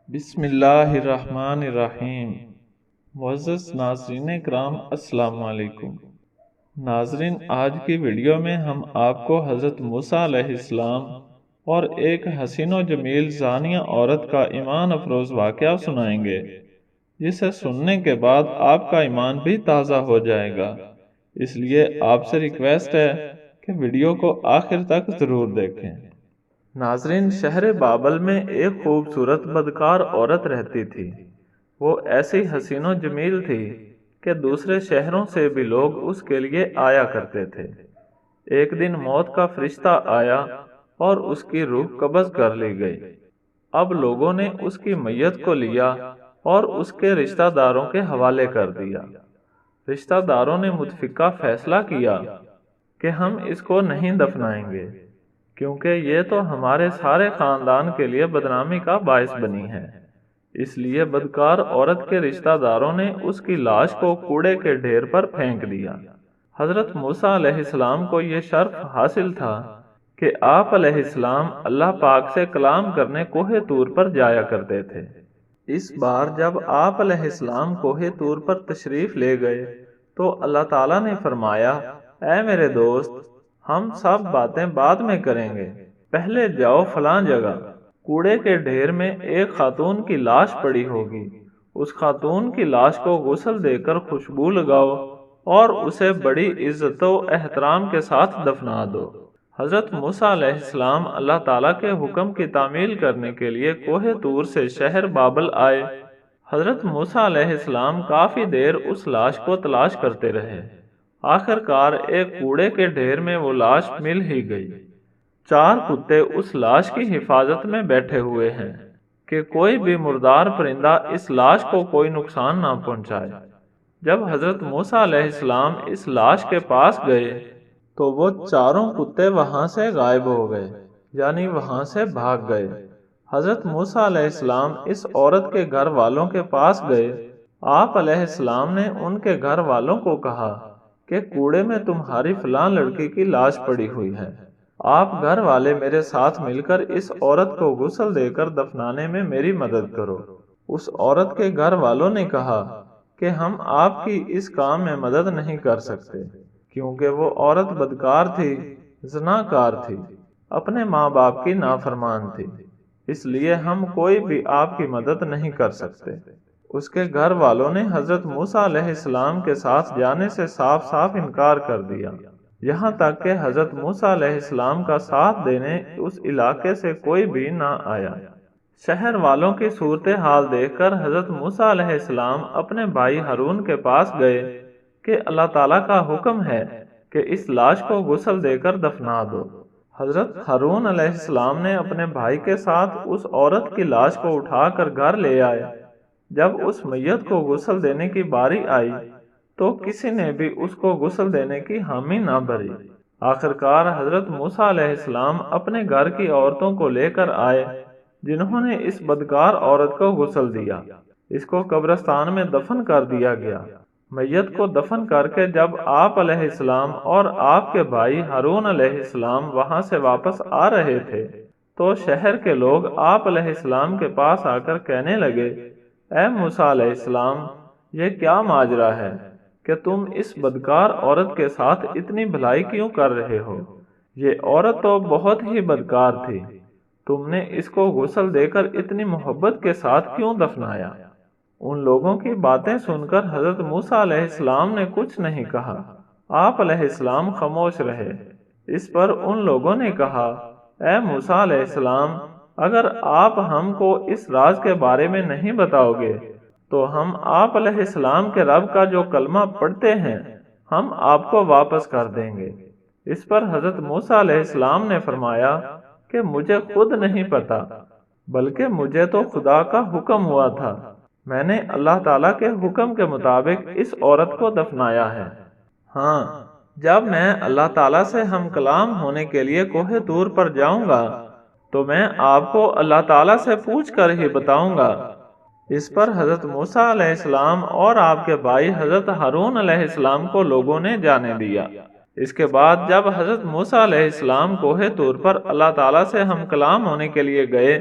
بسم اللہ الرحمن الرحیم۔ معزز ناظرین کرام، السلام علیکم۔ ناظرین، آج کی ویڈیو میں ہم آپ کو حضرت موسیٰ علیہ السلام اور ایک حسین و جمیل زانیہ عورت کا ایمان افروز واقعہ سنائیں گے، جسے سننے کے بعد آپ کا ایمان بھی تازہ ہو جائے گا۔ اس لیے آپ سے ریکویسٹ ہے کہ ویڈیو کو آخر تک ضرور دیکھیں۔ ناظرین، شہر بابل میں ایک خوبصورت بدکار عورت رہتی تھی۔ وہ ایسی حسین و جمیل تھی کہ دوسرے شہروں سے بھی لوگ اس کے لیے آیا کرتے تھے۔ ایک دن موت کا فرشتہ آیا اور اس کی روح قبض کر لی گئی۔ اب لوگوں نے اس کی میت کو لیا اور اس کے رشتہ داروں کے حوالے کر دیا۔ رشتہ داروں نے متفقہ فیصلہ کیا کہ ہم اس کو نہیں دفنائیں گے، کیونکہ یہ تو ہمارے سارے خاندان کے لیے بدنامی کا باعث بنی ہے۔ اس لیے بدکار عورت کے رشتہ داروں نے اس کی لاش کو کوڑے کے ڈھیر پر پھینک دیا۔ حضرت موسیٰ علیہ السلام کو یہ شرف حاصل تھا کہ آپ علیہ السلام اللہ پاک سے کلام کرنے کوہ طور پر جایا کرتے تھے۔ اس بار جب آپ علیہ السلام کوہ طور پر تشریف لے گئے تو اللہ تعالیٰ نے فرمایا، اے میرے دوست، ہم سب باتیں بعد میں کریں گے، پہلے جاؤ فلاں جگہ۔ کوڑے کے ڈھیر میں ایک خاتون کی لاش پڑی ہوگی، اس خاتون کی لاش کو غسل دے کر خوشبو لگاؤ اور اسے بڑی عزت و احترام کے ساتھ دفنا دو۔ حضرت موسیٰ علیہ السلام اللہ تعالیٰ کے حکم کی تعمیل کرنے کے لیے کوہ طور سے شہر بابل آئے۔ حضرت موسیٰ علیہ السلام کافی دیر اس لاش کو تلاش کرتے رہے۔ آخر کار ایک کوڑے کے ڈھیر میں وہ لاش مل ہی گئی۔ 4 کتے اس لاش کی حفاظت میں بیٹھے ہوئے ہیں کہ کوئی بھی مردار پرندہ اس لاش کو کوئی نقصان نہ پہنچائے۔ جب حضرت موسیٰ علیہ السلام اس لاش کے پاس گئے تو وہ 4 کتے وہاں سے غائب ہو گئے، یعنی وہاں سے بھاگ گئے۔ حضرت موسیٰ علیہ السلام اس عورت کے گھر والوں کے پاس گئے۔ آپ علیہ السلام نے ان کے گھر والوں کو کہا کہ کوڑے میں تمہاری فلاں لڑکی کی لاش پڑی ہوئی ہے، آپ گھر والے میرے ساتھ مل کر اس عورت کو غسل دے کر دفنانے میں میری مدد کرو۔ اس عورت کے گھر والوں نے کہا کہ ہم آپ کی اس کام میں مدد نہیں کر سکتے، کیونکہ وہ عورت بدکار تھی، زناکار تھی، اپنے ماں باپ کی نافرمان تھی، اس لیے ہم کوئی بھی آپ کی مدد نہیں کر سکتے۔ اس کے گھر والوں نے حضرت موسیٰ علیہ السلام کے ساتھ جانے سے صاف صاف انکار کر دیا، یہاں تک کہ حضرت موسیٰ علیہ السلام کا ساتھ دینے اس علاقے سے کوئی بھی نہ آیا۔ شہر والوں کی صورتحال دیکھ کر حضرت موسیٰ علیہ السلام اپنے بھائی ہارون کے پاس گئے کہ اللہ تعالیٰ کا حکم ہے کہ اس لاش کو غسل دے کر دفنا دو۔ حضرت ہارون علیہ السلام نے اپنے بھائی کے ساتھ اس عورت کی لاش کو اٹھا کر گھر لے آئے۔ جب اس میت کو غسل دینے کی باری آئی تو کسی نے بھی اس کو غسل دینے کی حامی نہ بھری۔ آخرکار حضرت موسیٰ علیہ السلام اپنے گھر کی عورتوں کو لے کر آئے، جنہوں نے اس بدکار عورت کو غسل دیا۔ اس کو قبرستان میں دفن کر دیا گیا۔ میت کو دفن کر کے جب آپ علیہ السلام اور آپ کے بھائی ہارون علیہ السلام وہاں سے واپس آ رہے تھے تو شہر کے لوگ آپ علیہ السلام کے پاس آ کر کہنے لگے، اے موسیٰ علیہ السلام، یہ کیا ماجرا ہے کہ تم اس بدکار عورت کے ساتھ اتنی بھلائی کیوں کر رہے ہو؟ یہ عورت تو بہت ہی بدکار تھی، تم نے اس کو غسل دے کر اتنی محبت کے ساتھ کیوں دفنایا؟ ان لوگوں کی باتیں سن کر حضرت موسیٰ علیہ السلام نے کچھ نہیں کہا۔ آپ علیہ السلام خاموش رہے۔ اس پر ان لوگوں نے کہا، اے موسیٰ علیہ السلام، اگر آپ ہم کو اس راز کے بارے میں نہیں بتاؤ گے تو ہم آپ علیہ السلام کے رب کا جو کلمہ پڑھتے ہیں ہم آپ کو واپس کر دیں گے۔ اس پر حضرت موسیٰ علیہ السلام نے فرمایا کہ مجھے خود نہیں پتا، بلکہ مجھے تو خدا کا حکم ہوا تھا، میں نے اللہ تعالیٰ کے حکم کے مطابق اس عورت کو دفنایا ہے۔ ہاں، جب میں اللہ تعالیٰ سے ہم کلام ہونے کے لیے کوہ طور پر جاؤں گا تو میں آپ کو اللہ تعالیٰ سے پوچھ کر ہی بتاؤں گا۔ اس پر حضرت موسیٰ علیہ السلام اور آپ کے بھائی حضرت ہارون علیہ السلام کو لوگوں نے جانے دیا۔ اس کے بعد جب حضرت موسیٰ علیہ السلام کوہ طور پر اللہ تعالیٰ سے ہم کلام ہونے کے لیے گئے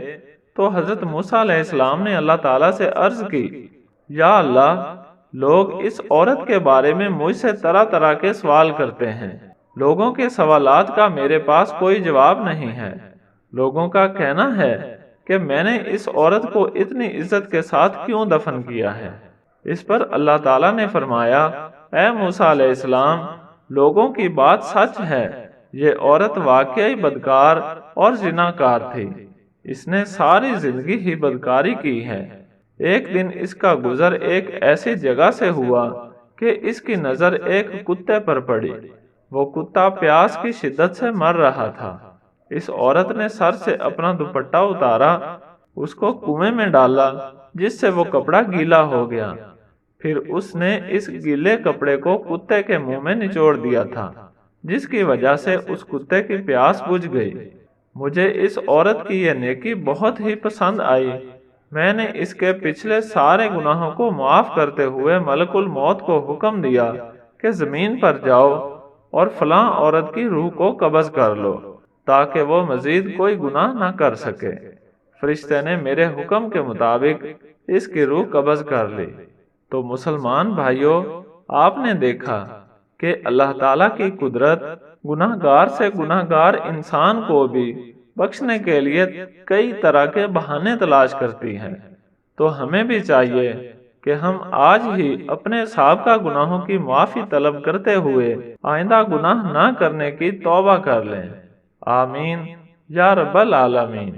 تو حضرت موسیٰ علیہ السلام نے اللہ تعالیٰ سے عرض کی، یا اللہ، لوگ اس عورت کے بارے میں مجھ سے طرح طرح کے سوال کرتے ہیں۔ لوگوں کے سوالات کا میرے پاس کوئی جواب نہیں ہے۔ لوگوں کا کہنا ہے کہ میں نے اس عورت کو اتنی عزت کے ساتھ کیوں دفن کیا ہے۔ اس پر اللہ تعالیٰ نے فرمایا، اے موسیٰ علیہ السلام، لوگوں کی بات سچ ہے، یہ عورت واقعی بدکار اور زناکار تھی۔ اس نے ساری زندگی ہی بدکاری کی ہے۔ ایک دن اس کا گزر ایک ایسی جگہ سے ہوا کہ اس کی نظر ایک کتے پر پڑی۔ وہ کتا پیاس کی شدت سے مر رہا تھا۔ اس عورت نے سر سے اپنا دوپٹہ اتارا، اس کو کنویں میں ڈالا جس سے وہ کپڑا گیلا ہو گیا۔ پھر اس نے اس گیلے کپڑے کو کتے کے منہ میں نچوڑ دیا تھا، جس کی وجہ سے اس کتے کی پیاس بجھ گئی۔ مجھے اس عورت کی یہ نیکی بہت ہی پسند آئی۔ میں نے اس کے پچھلے سارے گناہوں کو معاف کرتے ہوئے ملک الموت کو حکم دیا کہ زمین پر جاؤ اور فلاں عورت کی روح کو قبض کر لو تاکہ وہ مزید کوئی گناہ نہ کر سکے۔ فرشتے نے میرے حکم کے مطابق اس کی روح قبض کر لی۔ تو مسلمان بھائیوں، آپ نے دیکھا کہ اللہ تعالیٰ کی قدرت گناہ گار سے گناہ گار انسان کو بھی بخشنے کے لیے کئی طرح کے بہانے تلاش کرتی ہے۔ تو ہمیں بھی چاہیے کہ ہم آج ہی اپنے سابقہ گناہوں کی معافی طلب کرتے ہوئے آئندہ گناہ نہ کرنے کی توبہ کر لیں۔ آمین یا رب العالمین۔